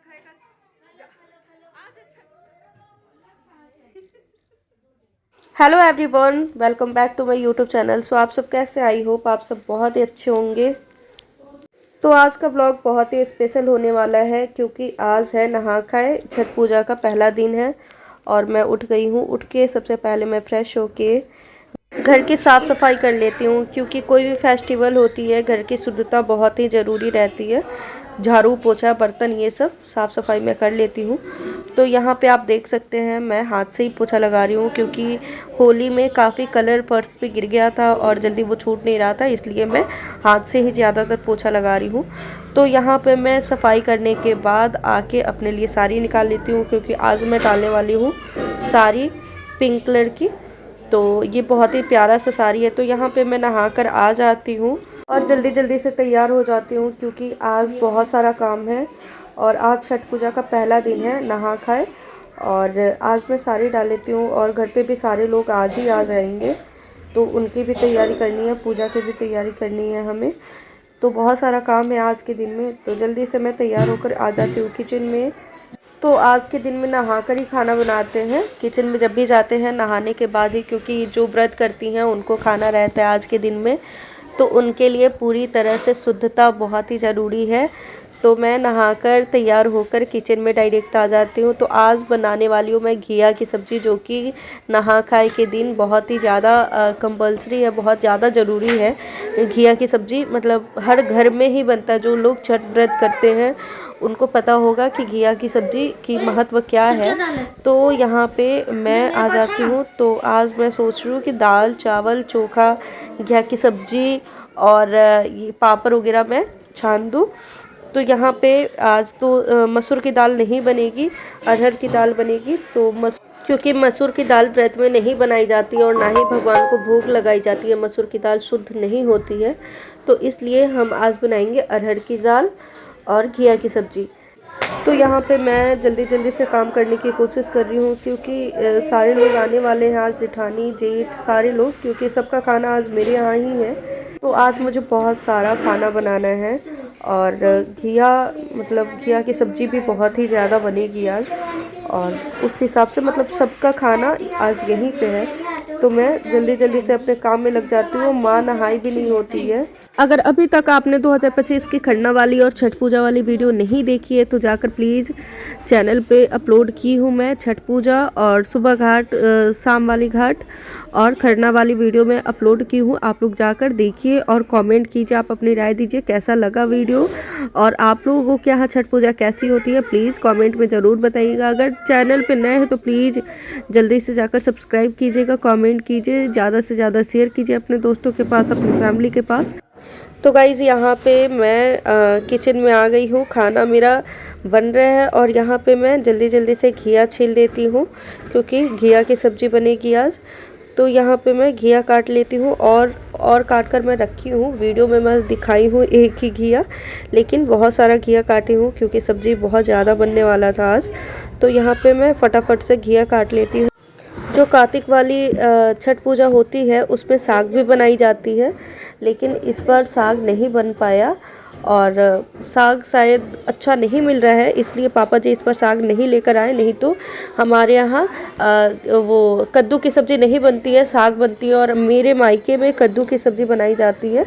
खाएगा। Hello everyone, welcome back to my YouTube channel. So आप सब कैसे? आई होप आप सब बहुत ही अच्छे होंगे। तो आज का व्लॉग बहुत ही स्पेशल होने वाला है क्योंकि आज है नहा खाए छठ पूजा का पहला दिन है और मैं उठ गई हूँ। उठ के सबसे पहले मैं फ्रेश होके घर की साफ़ सफाई कर लेती हूँ क्योंकि कोई भी फेस्टिवल होती है घर की शुद्धता बहुत ही ज़रूरी रहती है। झाड़ू पोछा बर्तन ये सब साफ़ सफाई मैं कर लेती हूँ। तो यहाँ पे आप देख सकते हैं मैं हाथ से ही पोछा लगा रही हूँ क्योंकि होली में काफ़ी कलर फर्श पे गिर गया था और जल्दी वो छूट नहीं रहा था, इसलिए मैं हाथ से ही ज़्यादातर पोछा लगा रही हूँ। तो यहाँ पे मैं सफाई करने के बाद आके अपने लिए साड़ी निकाल लेती हूँ क्योंकि आज मैं डालने वाली हूँ साड़ी पिंक कलर की। तो ये बहुत ही प्यारा सा साड़ी है। तो यहाँ पे मैं नहा कर आ जाती हूँ और जल्दी जल्दी से तैयार हो जाती हूँ क्योंकि आज बहुत सारा काम है और आज छठ पूजा का पहला दिन है नहा खाए। और आज मैं साड़ी डाल लेती हूँ और घर पे भी सारे लोग आज ही आ जाएंगे तो उनकी भी तैयारी करनी है, पूजा की भी तैयारी करनी है हमें। तो बहुत सारा काम है आज के दिन में, तो जल्दी से मैं तैयार होकर आ जाती हूँ किचन में। तो आज के दिन में नहा कर ही खाना बनाते हैं। किचन में जब भी जाते हैं नहाने के बाद ही, क्योंकि जो व्रत करती हैं उनको खाना रहता है आज के दिन में, तो उनके लिए पूरी तरह से शुद्धता बहुत ही ज़रूरी है। तो मैं नहाकर तैयार होकर किचन में डायरेक्ट आ जाती हूँ। तो आज बनाने वाली हूँ मैं घिया की सब्ज़ी, जो कि नहा खाए के दिन बहुत ही ज़्यादा कंपल्सरी है, बहुत ज़्यादा ज़रूरी है। घिया की सब्ज़ी मतलब हर घर में ही बनता है। जो लोग छठ व्रत करते हैं उनको पता होगा कि घिया की सब्ज़ी की महत्व क्या है। तो यहाँ पे मैं आ जाती हूँ। तो आज मैं सोच रही हूँ कि दाल चावल चोखा घिया की सब्ज़ी और ये पापड़ वगैरह मैं छान दूँ। तो यहाँ पे आज तो मसूर की दाल नहीं बनेगी, अरहर की दाल बनेगी। तो क्योंकि मसूर की दाल व्रत में नहीं बनाई जाती है और ना ही भगवान को भोग लगाई जाती है, मसूर की दाल शुद्ध नहीं होती है, तो इसलिए हम आज बनाएंगे अरहर की दाल और घिया की सब्ज़ी। तो यहाँ पे मैं जल्दी जल्दी से काम करने की कोशिश कर रही हूँ क्योंकि सारे लोग आने वाले हैं आज, जेठानी जेठ सारे लोग, क्योंकि सबका खाना आज मेरे यहाँ ही है। तो आज मुझे बहुत सारा खाना बनाना है और घिया की सब्ज़ी भी बहुत ही ज़्यादा बनेगी आज, और उस हिसाब से मतलब सबका खाना आज यहीं पे है। तो मैं जल्दी जल्दी से अपने काम में लग जाती हूँ। माँ नहाई भी नहीं होती है। अगर अभी तक आपने 2025 की खरना वाली और छठ पूजा वाली वीडियो नहीं देखी है तो जाकर प्लीज़ चैनल पे अपलोड की हूँ मैं छठ पूजा और सुबह घाट शाम वाली घाट और खरना वाली वीडियो में अपलोड की हूँ। आप लोग जाकर देखिए और कमेंट कीजिए, आप अपनी राय दीजिए कैसा लगा वीडियो, और आप लोगों के यहाँ छठ पूजा कैसी होती है प्लीज़ कमेंट में ज़रूर बताइएगा। अगर चैनल पे नए हैं तो प्लीज़ जल्दी से जाकर सब्सक्राइब कीजिएगा, कमेंट कीजिए, ज़्यादा से ज़्यादा शेयर कीजिए अपने दोस्तों के पास, अपनी फैमिली के पास। तो गाइज़ यहाँ पे मैं किचन में आ गई हूँ, खाना मेरा बन रहा है और यहाँ पे मैं जल्दी जल्दी से घिया छील देती हूँ क्योंकि घिया की सब्ज़ी बनेगी आज। तो यहाँ पे मैं घिया काट लेती हूँ और काट कर मैं रखी हूँ। वीडियो में मैं दिखाई हूँ एक ही घिया, लेकिन बहुत सारा घिया काटी हूँ क्योंकि सब्ज़ी बहुत ज़्यादा बनने वाला था आज। तो यहाँ पे मैं फटाफट से घिया काट लेती हूँ। जो कार्तिक वाली छठ पूजा होती है उसमें साग भी बनाई जाती है, लेकिन इस बार साग नहीं बन पाया और साग शायद अच्छा नहीं मिल रहा है, इसलिए पापा जी इस बार साग नहीं लेकर आए। नहीं तो हमारे यहाँ वो कद्दू की सब्ज़ी नहीं बनती है, साग बनती है। और मेरे मायके में कद्दू की सब्ज़ी बनाई जाती है,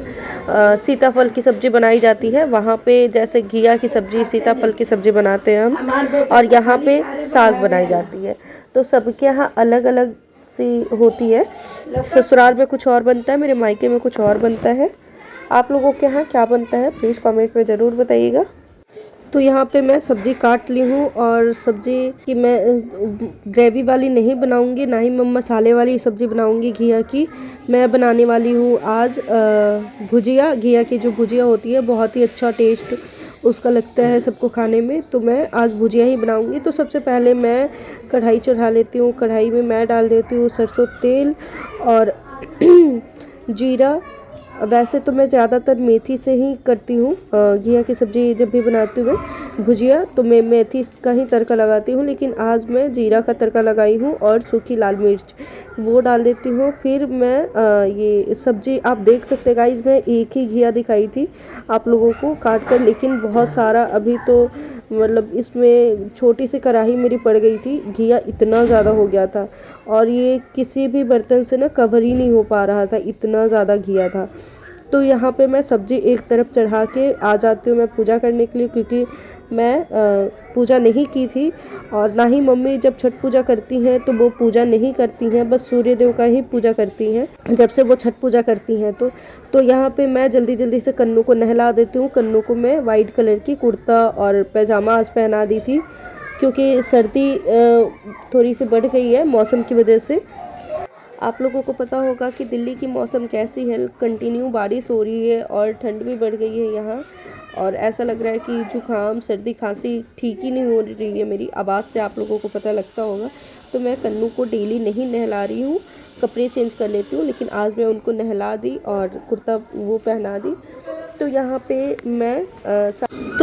सीताफल की सब्ज़ी बनाई जाती है। वहाँ पे जैसे घिया की सब्ज़ी सीताफल की सब्ज़ी बनाते हैं हम, और यहाँ पे साग बनाई जाती है। तो सबके यहाँ अलग अलग सी होती है। ससुराल में कुछ और बनता है, मेरे मायके में कुछ और बनता है। आप लोगों के यहाँ क्या बनता है प्लीज़ कमेंट में ज़रूर बताइएगा। तो यहाँ पे मैं सब्ज़ी काट ली हूँ और सब्ज़ी की मैं ग्रेवी वाली नहीं बनाऊँगी, ना ही मैं मसाले वाली सब्ज़ी बनाऊँगी घिया की। मैं बनाने वाली हूँ आज भुजिया। घिया की जो भुजिया होती है बहुत ही अच्छा टेस्ट उसका लगता है सबको खाने में, तो मैं आज भुजिया ही बनाऊँगी। तो सबसे पहले मैं कढ़ाई चढ़ा लेती हूँ। कढ़ाई में मैं डाल देती हूँ सरसों तेल और जीरा। वैसे तो मैं ज़्यादातर मेथी से ही करती हूँ घिया की सब्ज़ी। जब भी बनाती हूँ मैं भुजिया तो मैं मेथी का ही तड़का लगाती हूँ, लेकिन आज मैं जीरा का तड़का लगाई हूँ और सूखी लाल मिर्च वो डाल देती हूँ। फिर मैं ये सब्ज़ी आप देख सकते हैं गाइस, मैं एक ही घिया दिखाई थी आप लोगों को काट कर, लेकिन बहुत सारा अभी तो मतलब इसमें छोटी सी कढ़ाई मेरी पड़ गई थी, घिया इतना ज़्यादा हो गया था और ये किसी भी बर्तन से ना कवर ही नहीं हो पा रहा था, इतना ज़्यादा घिया था। तो यहाँ पे मैं सब्ज़ी एक तरफ चढ़ा के आ जाती हूँ मैं पूजा करने के लिए, क्योंकि मैं पूजा नहीं की थी और ना ही मम्मी जब छठ पूजा करती हैं तो वो पूजा नहीं करती हैं, बस सूर्य देव का ही पूजा करती हैं जब से वो छठ पूजा करती हैं। तो यहाँ पे मैं जल्दी जल्दी से कन्नू को नहला देती हूँ। कन्नू को मैं वाइट कलर की कुर्ता और पैजामा आज पहना दी थी, क्योंकि सर्दी थोड़ी सी बढ़ गई है मौसम की वजह से। आप लोगों को पता होगा कि दिल्ली की मौसम कैसी है, कंटिन्यू बारिश हो रही है और ठंड भी बढ़ गई है यहाँ, और ऐसा लग रहा है कि जुकाम सर्दी खांसी ठीक ही नहीं हो रही है मेरी। आवाज़ से आप लोगों को पता लगता होगा। तो मैं कन्नू को डेली नहीं नहला रही हूँ, कपड़े चेंज कर लेती हूँ, लेकिन आज मैं उनको नहला दी और कुर्ता वो पहना दी। तो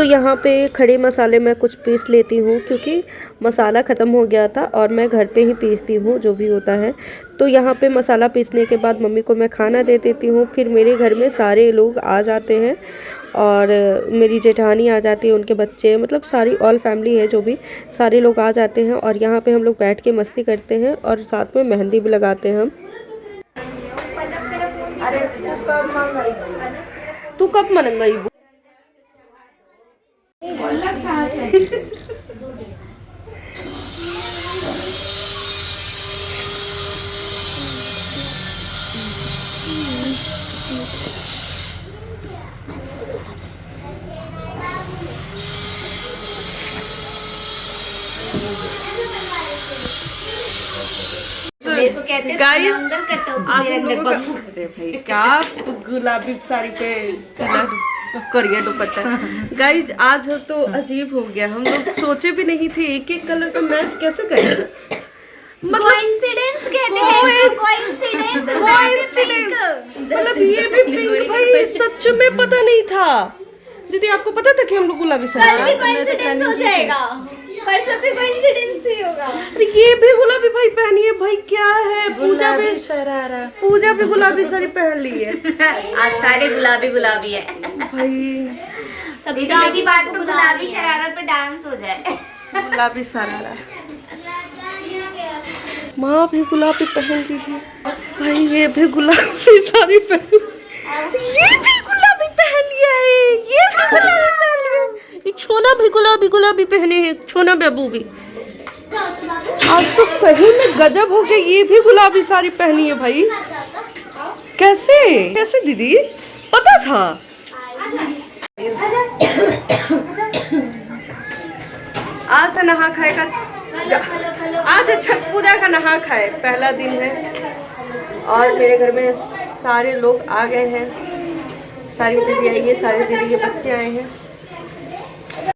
यहाँ पे खड़े मसाले मैं कुछ पीस लेती हूँ, क्योंकि मसाला ख़त्म हो गया था और मैं घर पे ही पीसती हूँ जो भी होता है। तो यहाँ पे मसाला पीसने के बाद मम्मी को मैं खाना दे देती हूँ। फिर मेरे घर में सारे लोग आ जाते हैं और मेरी जेठानी आ जाती है, उनके बच्चे, मतलब सारी ऑल फैमिली है जो भी, सारे लोग आ जाते हैं और यहाँ पे हम लोग बैठ के मस्ती करते हैं और साथ में मेहंदी भी लगाते हैं हम। तू कब मनंगाई? गाइस अरे भाई क्या गुलाबी साड़ी पे करिए दुपट्टा। गाइस आज तो अजीब हो गया, हम लोग सोचे भी नहीं थे एक एक कलर का मैच कैसे करेंगे। मतलब ये भी पिंक भाई सच में पता नहीं था। दीदी आपको पता था कि हम लोग गुलाबी साड़ी हो जाएगा, परसों भी कोइंसिडेंस ही होगा। ये भी गुलाबी भाई पहनी है भाई, क्या है पूजा भी गुलाबी साड़ी पहन ली है। आज सारे गुलाबी गुलाबी है भाई, सबसे आधी बात तो गुलाबी शरारा पे डांस हो जाए। गुलाबी शरारा, माँ भी गुलाबी पहन ली है भाई, ये भी गुलाबी साड़ी पहन, ये भी गुलाबी पहन लिया है, ये भी गुलाबी पहन लिया है, ये छोना भी गुलाबी पहने हैं, छोना बेबू भी। आज तो सही में गजब हो गया, ये भी गुलाबी साड़ी पहनी है भाई। कैसे दीदी पता था? आज नहा खाए का, आज छठ पूजा का नहा खाए पहला दिन है और मेरे घर में सारे लोग आ गए हैं, सारी दीदी आई है, सारी दीदी के बच्चे आए हैं।